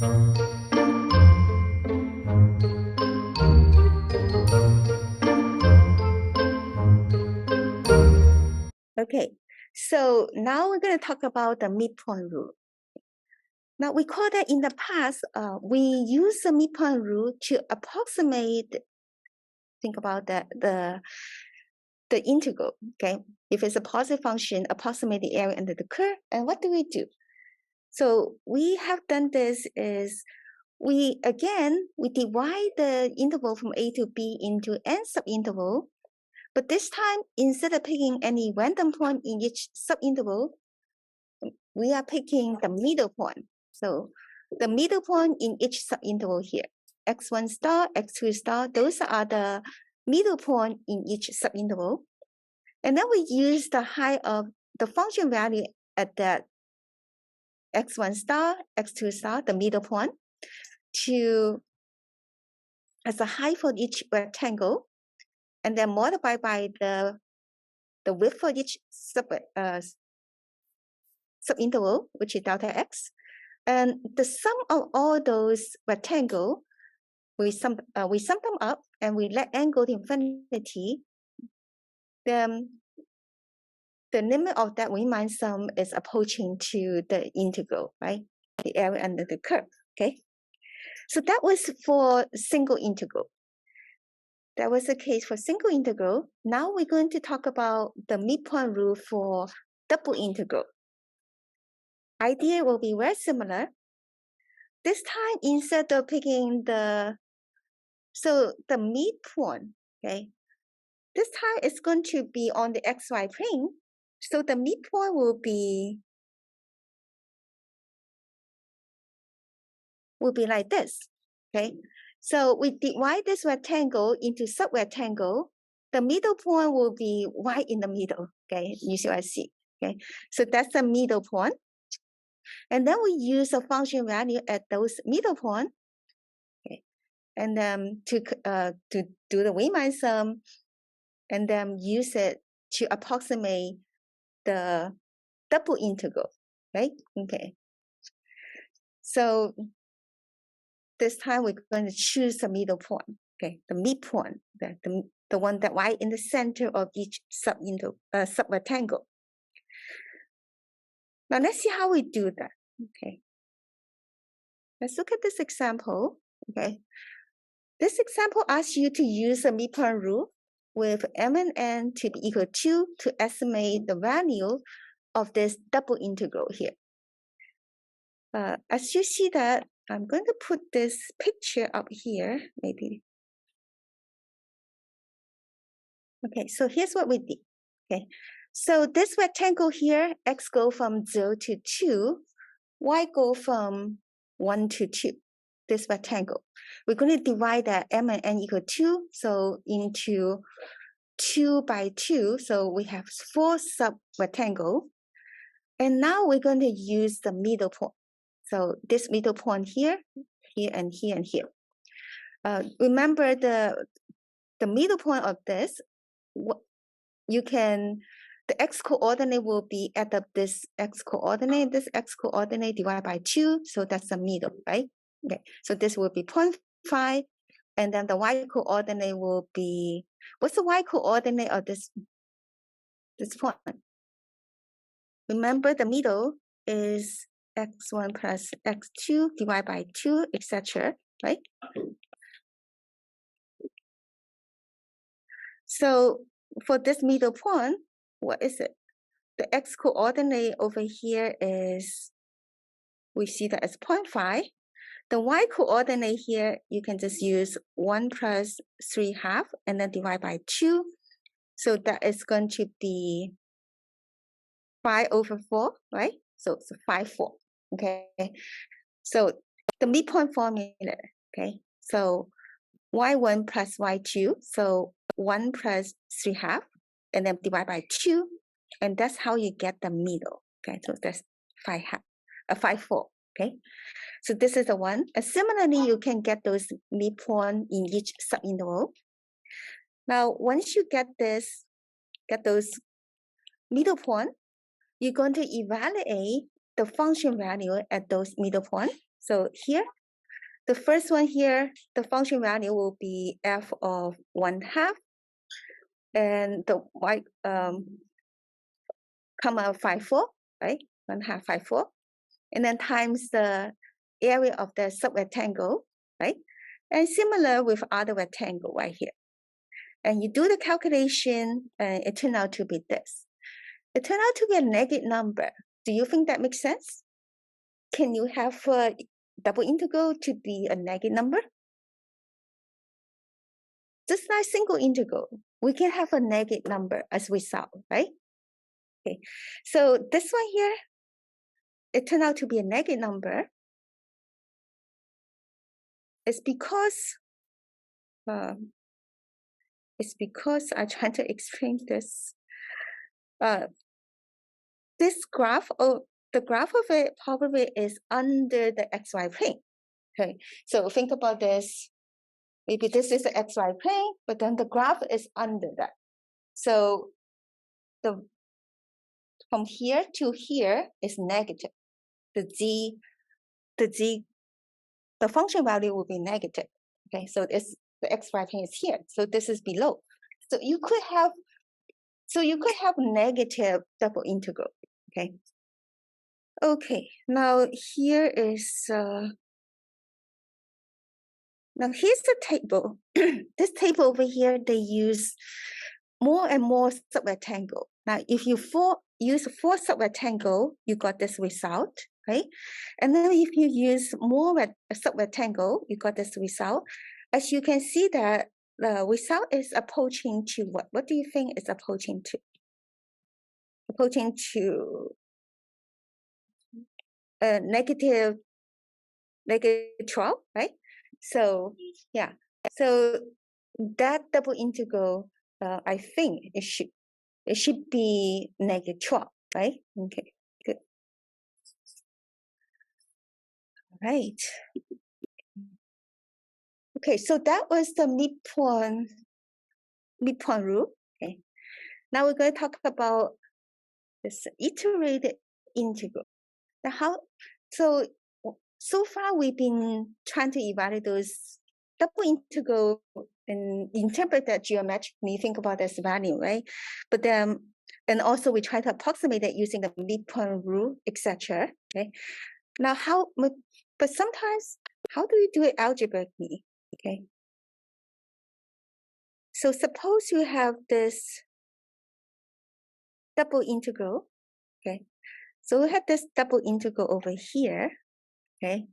Okay, so now we're going to talk about the midpoint rule. Now we call that in the past, we use the midpoint rule to approximate, think about the integral, okay? If it's a positive function, approximate the area under the curve, and what do we do? So we have done this is, we divide the interval from A to B into n subinterval, but this time, instead of picking any random point in each subinterval, we are picking the middle point. So the middle point in each subinterval here, x1 star, x2 star, those are the middle point in each subinterval. And then we use the height of the function value at that x1 star, x2 star, the middle point, as a height for each rectangle, and then multiply by the width for each subinterval, which is delta x. And the sum of all those rectangles, we sum them up and we let n go to infinity. Then the limit of that Riemann sum is approaching to the integral, right? The area under the curve, okay? So that was for single integral. That was the case for single integral. Now we're going to talk about the midpoint rule for double integral. Idea will be very similar. This time, instead of picking the midpoint, okay, this time it's going to be on the xy plane. So the midpoint will be like this, okay? So we divide this rectangle into sub-rectangle. The middle point will be right in the middle, okay? You see what I see, okay? So that's the middle point. And then we use a function value at those middle point, okay? And then to do the Riemann sum, and then use it to approximate the double integral, right? Okay. So this time we're going to choose the middle point, okay? The midpoint, the one that right in the center of each sub-rectangle. Now let's see how we do that, okay? Let's look at this example, okay? This example asks you to use the midpoint rule with m and n to be equal to estimate the value of this double integral here. As you see that, I'm going to put this picture up here, maybe. Okay, so here's what we did, okay? So this rectangle here, x go from 0 to 2, y go from 1 to 2, this rectangle. We're going to divide that m and n equal 2, so into 2 by 2, so we have 4 sub-rectangle. And now we're going to use the middle point. So this middle point here, here, and here, and here. Remember the middle point of this, the x-coordinate will be add up this x-coordinate divided by 2, so that's the middle, right? Okay, so this will be 0.5, and then the y-coordinate will be, what's the y-coordinate of this point? Remember the middle is x1 plus x2 divided by 2, etc., right? So for this middle point, what is it? The x-coordinate over here is, we see that as 0.5. The y-coordinate here, you can just use 1 plus 3/2 and then divide by 2. So that is going to be 5/4, right? So it's 5/4, okay? So the midpoint formula, okay? So y1 plus y2, so 1 plus 3/2, and then divide by 2, and that's how you get the middle, okay? So that's 5/4, okay? So this is the one. And similarly, you can get those midpoint in each subinterval. Now, once you get those middle point, you're going to evaluate the function value at those middle point. So here, the first one here, the function value will be f of 1/2, and the y comma 5/4, right? 1/2 5/4, and then times the area of the subrectangle, right? And similar with other rectangle right here. And you do the calculation, and it turned out to be this. It turned out to be a negative number. Do you think that makes sense? Can you have a double integral to be a negative number? Just like single integral, we can have a negative number as result, right? Okay, so this one here, it turned out to be a negative number. It's because I'm trying to explain this. This graph, the graph of it probably is under the xy plane. Okay, so think about this. Maybe this is the xy plane, but then the graph is under that. So from here to here is negative. The function value will be negative. Okay, so the xy plane is here. So this is below. So you could have negative double integral. Okay. Okay, now here is now here's the table. This table over here, they use more and more subrectangle. Now, if you use 4 subrectangle, you got this result, right? And then if you use more subrectangle, you got this result. As you can see that the result is approaching to what? What do you think it's approaching to? Approaching to negative 12, right? So yeah, so that double integral, I think it should be negative 12, right? Okay, good. All right. Okay, so that was the midpoint rule. Okay, now we're going to talk about this iterated integral. Now, so far we've been trying to evaluate those double integral and interpret that geometrically, think about this value, right? But then, and also we try to approximate it using the midpoint rule, etc. Okay. Now, but sometimes, how do we do it algebraically? Okay. So suppose you have this double integral. Okay. So we have this double integral over here. Okay.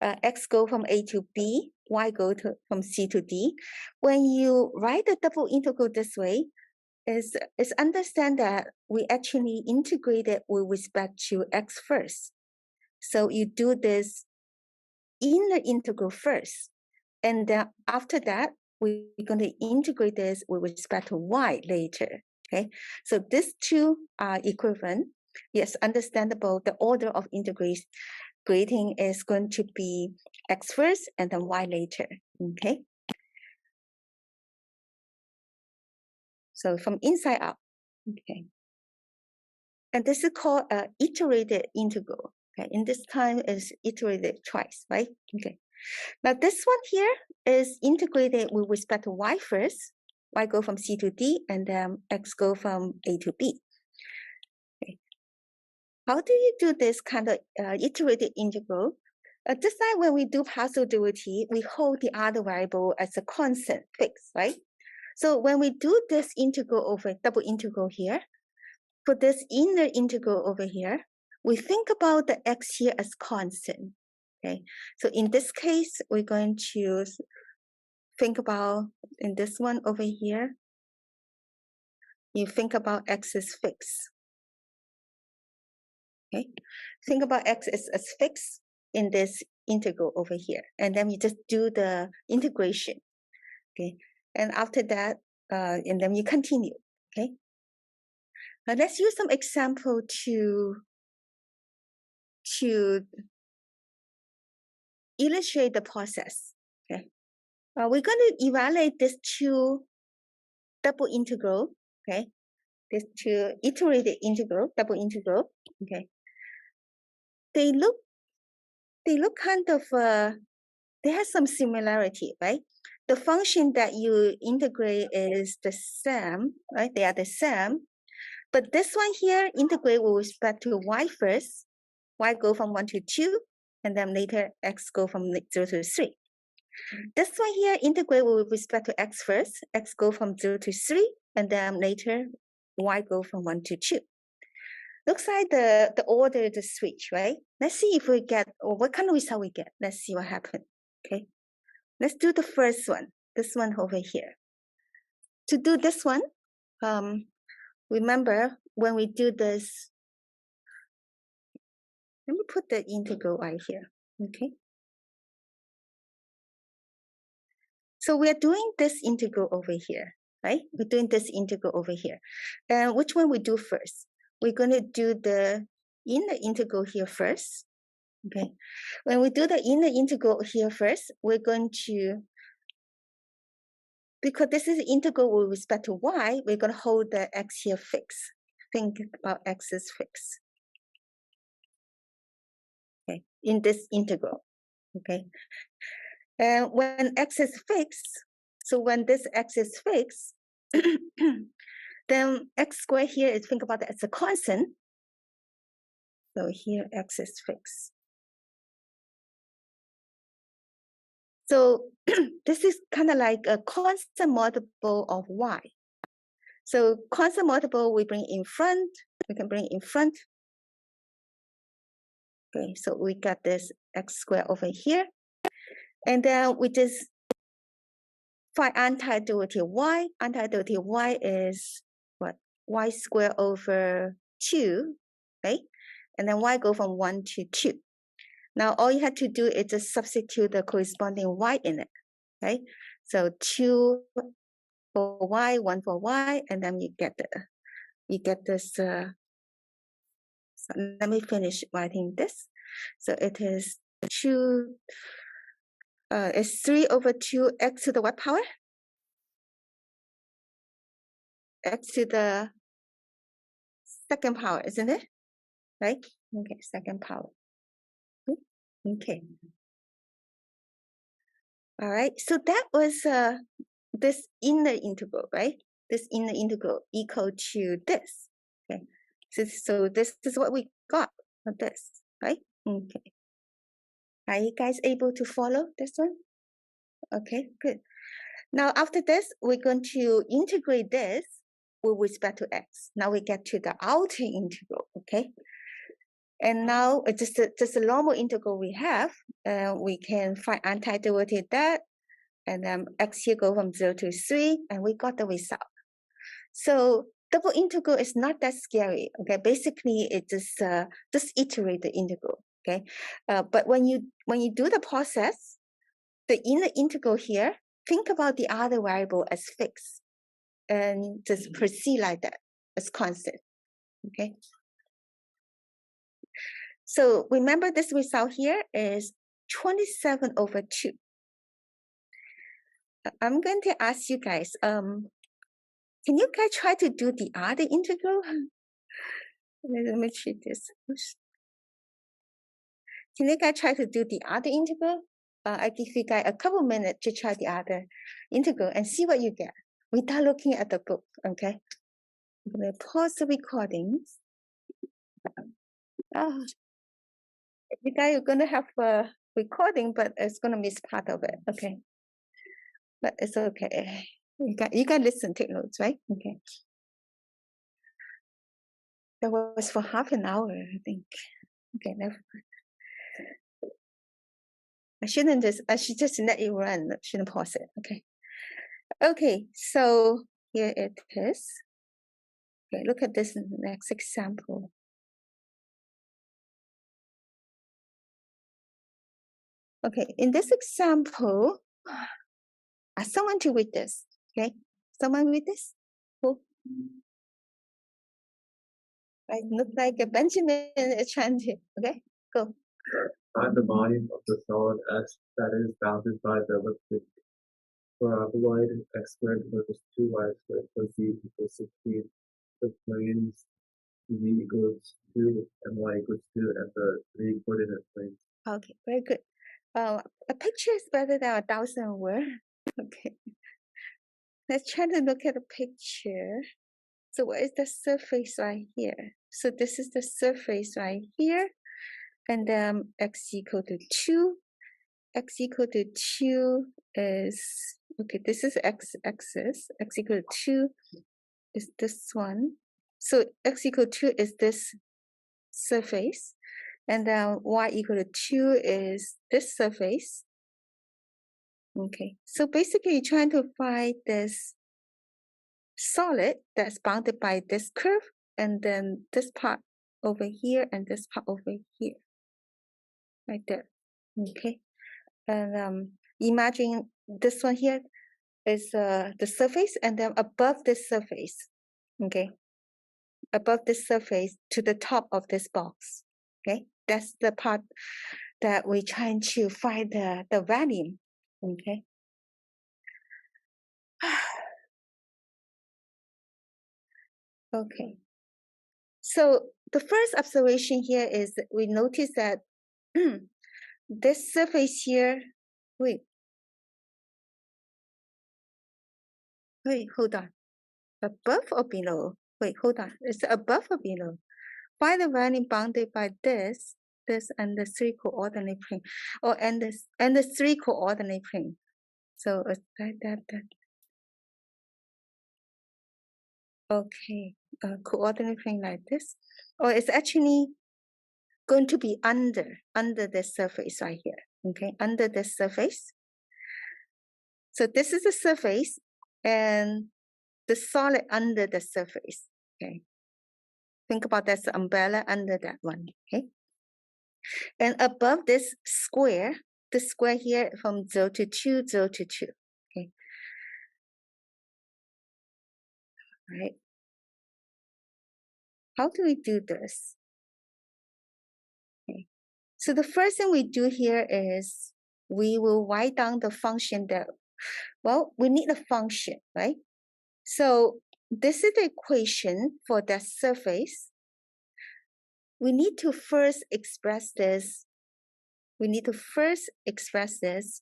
X go from A to B, Y go from C to D. When you write the double integral this way, is understand that we actually integrate it with respect to X first. So you do this inner integral first. And then after that, we're going to integrate this with respect to Y later. Okay. So these two are equivalent. Yes, understandable. The order of integrating is going to be X first and then Y later. Okay. So from inside out. Okay. And this is called an iterated integral. Okay. In this time is iterated twice, right? Okay. Now this one here is integrated with respect to Y first. Y go from C to D and then X go from A to B. Okay. How do you do this kind of iterated integral? Just like when we do partial derivative, we hold the other variable as a constant fixed, right? So when we do this integral over double integral here, for this inner integral over here, we think about the X here as constant. Okay, so in this case, we're going to think about, in this one over here, you think about X as fixed. Okay, think about X as fixed in this integral over here. And then you just do the integration. Okay, and after that, and then you continue. Okay, now let's use some example to illustrate the process. Okay, we're going to evaluate these two double integral. Okay, these two iterated integral, double integral. Okay, they look they look kind of, they have some similarity, right? The function that you integrate is the same, right? They are the same. But this one here, integrate with respect to y first. Y go from 1 to 2, and then later x go from 0 to 3. This one here, integrate with respect to x first. X go from 0 to 3, and then later y go from 1 to 2. Looks like the order is the switch, right? Let's see if we get, or what kind of result we get. Let's see what happened, okay? Let's do the first one, this one over here. To do this one, remember when we do this, let me put the integral right here, okay? So we're doing this integral over here, right? We're doing this integral over here. And which one we do first? We're going to do the inner integral here first, okay? When we do the inner integral here first, we're going to, because this is integral with respect to y, we're going to hold the x here fixed. Think about x is fixed, okay, in this integral, okay? And when x is fixed, so when this x is fixed, then x squared here is, think about it as a constant. So here x is fixed. So this is kind of like a constant multiple of y. So constant multiple we bring in front, we can bring in front. Okay, so we got this x squared over here. And then we just find antiderivative y. Antiderivative y is what? Y squared over 2, right? And then y go from 1 to 2. Now all you have to do is just substitute the corresponding y in it, right? So 2 for y, 1 for y, and then you get this. So let me finish writing this. So it is 2. It's 3 over 2 x to the what power? X to the second power, isn't it? Right? Okay, second power. Okay. All right. So that was this inner integral, right? This inner integral equal to this. Okay. So this is what we got for this, right? Okay. Are you guys able to follow this one? Okay, good. Now after this, we're going to integrate this with respect to x. Now we get to the outer integral, okay? And now it's just a normal integral we have. We can find antiderivative that, and then x here go from 0 to 3, and we got the result. So double integral is not that scary, okay? Basically, it's just iterate the integral, okay? But when you do the process, the inner integral here, think about the other variable as fixed, and just proceed like that as constant, okay? So remember this result here is 27 over 2. I'm going to ask you guys, can you guys try to do the other integral? Let me check this. Can you guys try to do the other integral? I give you guys a couple minutes to try the other integral and see what you get without looking at the book, okay? I'm going to pause the recordings. You guys are going to have a recording, but it's going to miss part of it, okay? But it's okay. You can listen, take notes, right? Okay. That was for half an hour, I think. Okay, never mind. I should just let it run. I shouldn't pause it. Okay. Okay, so here it is. Okay, look at this next example. Okay, in this example, ask someone to read this. Okay, someone read this. Who? Right, look like a Benjamin is trying to. Okay, go. Find the volume of the solid S that is bounded by the elliptic paraboloid x squared plus 2y squared plus z equals 16. The planes z equals 2 and y equals 2 and the 3 coordinate planes. Okay, very good. A picture is better than 1,000 words. Okay. Let's try to look at the picture. So what is the surface right here? So this is the surface right here. And then x equal to 2. X equal to 2 is, okay, this is x-axis. X equal to 2 is this one. So x equal to 2 is this surface. And then y equal to 2 is this surface. Okay, so basically you're trying to find this solid that's bounded by this curve, and then this part over here and this part over here, right there. Okay, and imagine this one here is the surface, and then above this surface, okay, above this surface to the top of this box. Okay, that's the part that we're trying to find the value. Okay. Okay. So the first observation here is that we notice that this surface here, wait, hold on. Above or below? Wait, hold on. It's above or below? Find the value bounded by this, and the 3 coordinate plane, or and the 3 coordinate plane. So it's that. Okay, coordinate plane like this, or it's actually going to be under the surface right here. Okay, under the surface. So this is the surface, and the solid under the surface. Okay, think about that's the umbrella under that one. Okay, and above this square, the square here from 0 to 2, 0 to 2. Okay, all right. How do we do this? Okay, so the first thing we do here is we will write down the function that, well, we need a function, right? So this is the equation for that surface. We need to first express this. We need to first express this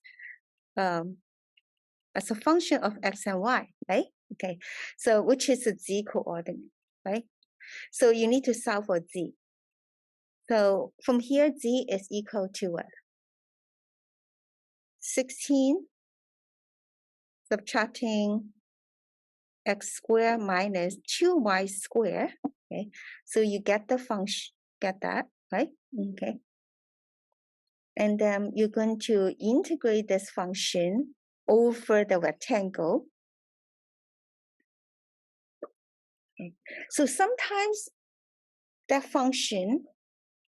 as a function of x and y, right? Okay, so which is the z coordinate, right? So you need to solve for z. So from here, z is equal to what? 16 subtracting x squared minus 2y squared. Okay, so you get the function, get that, right? Okay. And then you're going to integrate this function over the rectangle. Okay. So sometimes that function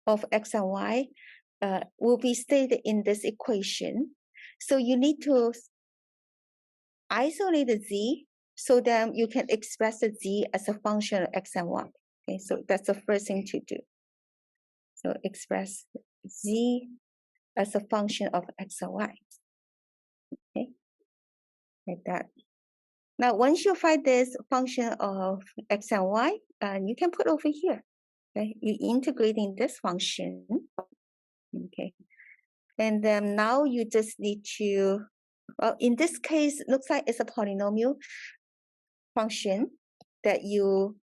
of x and y will be stated in this equation. So you need to isolate the z so that you can express the z as a function of x and y. Okay, so that's the first thing to do. So express z as a function of x and y. Okay, like that. Now, once you find this function of x and y, you can put over here. Okay, you're integrating this function. Okay, and then now you just need to, well, in this case, it looks like it's a polynomial function that you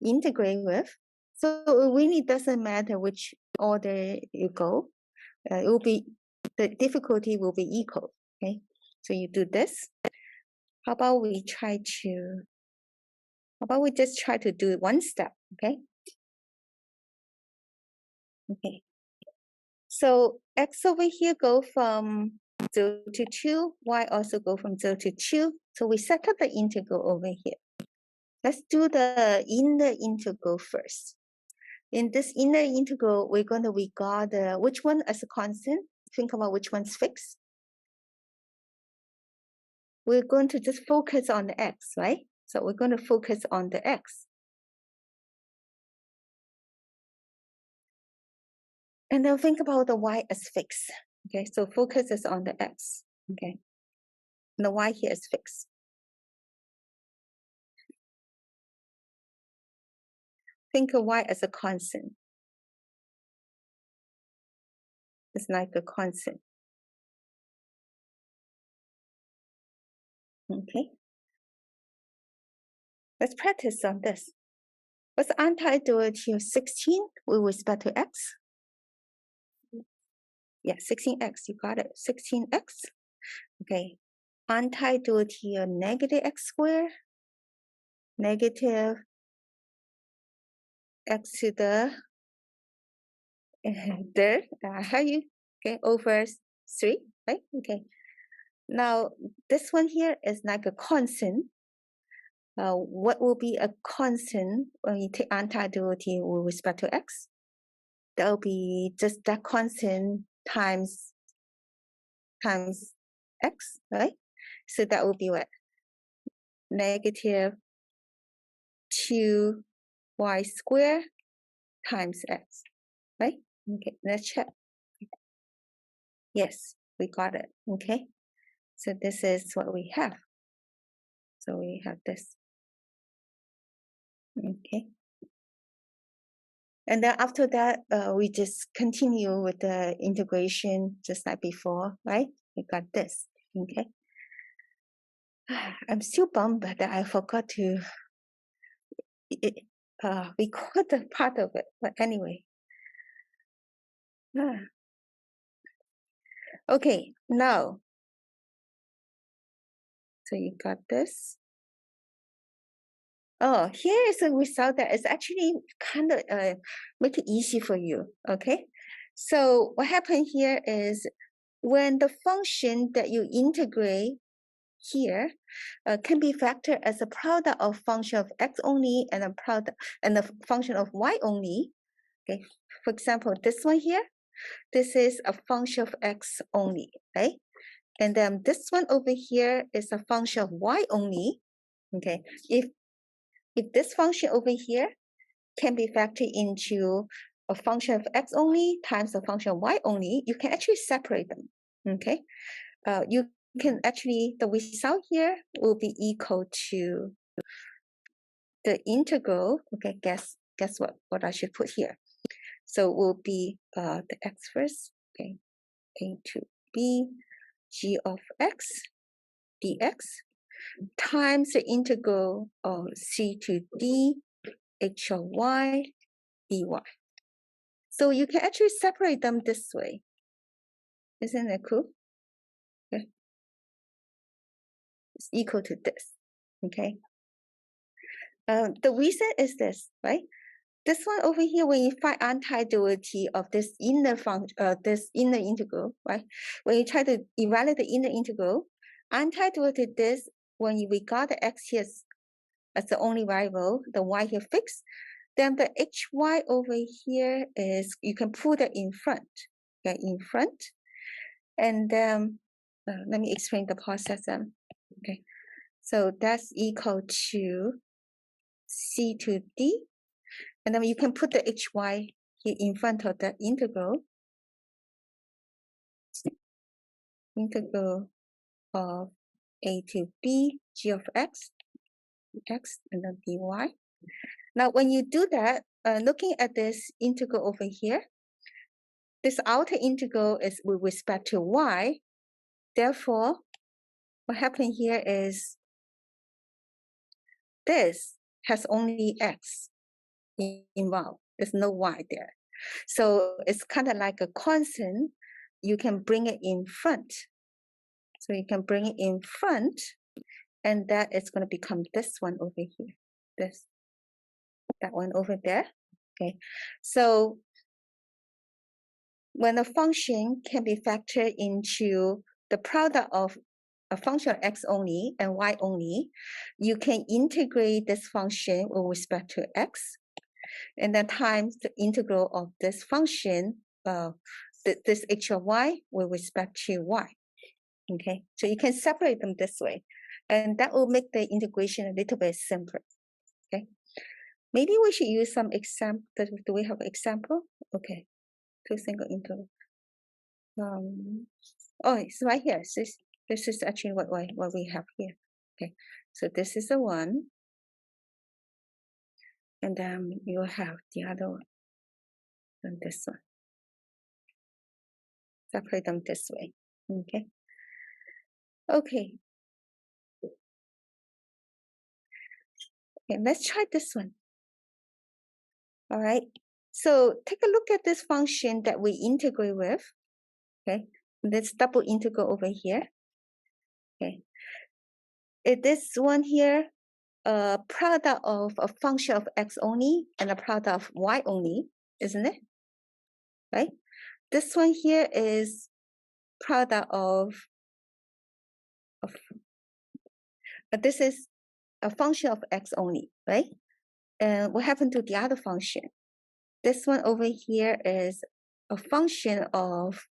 integrate with. So it really doesn't matter which order you go. It will be, the difficulty will be equal. Okay, so you do this. How about we just try to do it one step, okay? Okay. So x over here go from 0 to 2, y also go from 0 to 2. So we set up the integral over here. Let's do the inner integral first. In this inner integral, we're going to regard which one as a constant. Think about which one's fixed. We're going to just focus on the x, right? So we're going to focus on the x. And then think about the y as fixed. Okay, so focus is on the x. Okay, and the y here is fixed. Think of y as a constant. It's like a constant. Okay. Let's practice on this. What's the anti-duality of 16 with respect to x? Yeah, 16x, you got it. 16x. Okay. Anti-duality of negative x squared, negative x to the third, how you, okay, over 3, right? Okay. Now, this one here is like a constant. What will be a constant when you take anti-duality with respect to x? That will be just that constant times x, right? So that will be what? Negative 2y squared times x, right? Okay, let's check. Yes, we got it. Okay, so this is what we have. So we have this. Okay. And then after that, we just continue with the integration just like before, right? We got this. Okay. I'm still bummed that I forgot to record the part of it. But anyway. Okay, now. So you got this. Oh, here is a result that is actually kind of make it easy for you, okay? So what happened here is when the function that you integrate here can be factored as a product of function of x only and a product and a function of y only. Okay, for example, this one here, this is a function of x only, right? And then this one over here is a function of y only. Okay, if this function over here can be factored into a function of x only times a function of y only, you can actually separate them. Okay, you can actually, the result here will be equal to the integral. Okay, guess what I should put here. So it will be the x first. Okay, a to b g of x dx times the integral of c to d h of y dy. So you can actually separate them this way. Isn't that cool? Okay. It's equal to this. Okay. The reason is this, right? This one over here, when you find anti-duality of this inner function, this inner integral, right? When you try to evaluate the inner integral, anti-duality this when you regard the x here as the only variable, the y here fixed, then the hy over here is, you can put it in front, okay, in front. And let me explain the process. Okay, so that's equal to c to d. And then you can put the hy here in front of the integral. Integral of a to b g of x and then dy. Now, when you do that, looking at this integral over here, this outer integral is with respect to y. Therefore, what happened here is this has only x involved. There's no y there. So it's kind of like a constant. You can bring it in front. So you can bring it in front, and that is going to become this one over here. That one over there. Okay. So when a function can be factored into the product of a function of x only and y only, you can integrate this function with respect to x, and then times the integral of this function, this h of y with respect to y. Okay, so you can separate them this way, and that will make the integration a little bit simpler. Okay, maybe we should use some example. Do we have an example? Okay, two single integral. Oh, it's right here. This is actually what we have here. Okay, so this is the one, and then you have the other one, and this one. Separate them this way. Okay. Okay. Okay, let's try this one. All right. So take a look at this function that we integrate with. Okay. Let's double integral over here. Okay. Is this one here a product of a function of x only and a product of y only, isn't it? Right? This one here is product of this is a function of x only, right? And what happened to the other function? This one over here is a function of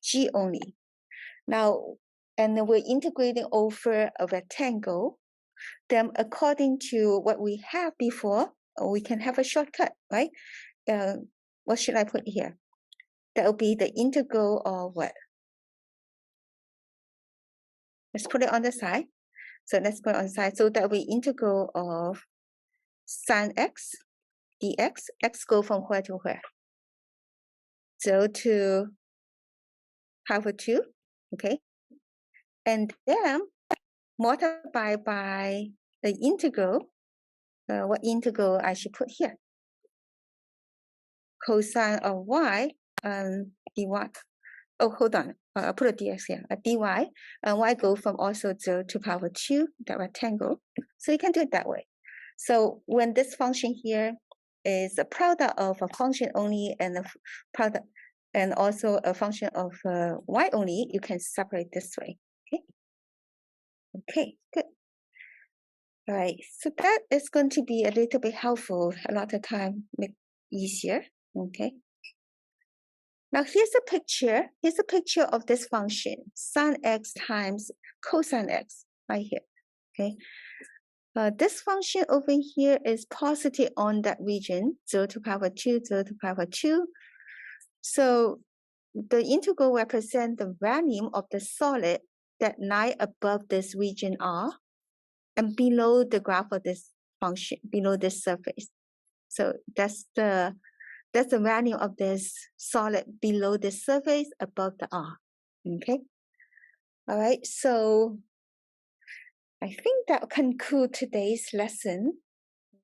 g only. Now, and we're integrating over a rectangle. Then according to what we have before, we can have a shortcut, right? What should I put here? That will be the integral of what? Let's put it on the side. So let's put it on the side. So that will be integral of sine x dx. X go from where to where? 0 to pi over 2, okay? And then multiply by the integral. What integral I should put here? Cosine of y dy. Oh, hold on. I'll put a dx here. A dy. And y go from also 0 to pi over 2, that rectangle. So you can do it that way. So when this function here is a product of a function only and a product and also a function of y only, you can separate this way. Okay. Okay, good. All right, so that is going to be a little bit helpful. A lot of time make easier. Okay. Now here's a picture. Here's a picture of this function, sine x times cosine x, right here. Okay. This function over here is positive on that region, 0 to pi over 2, 0 to pi over 2. So the integral represents the volume of the solid that lie above this region R and below the graph of this function, below this surface. So that's the value of this solid below the surface above the R. Okay. All right. So I think that concludes today's lesson.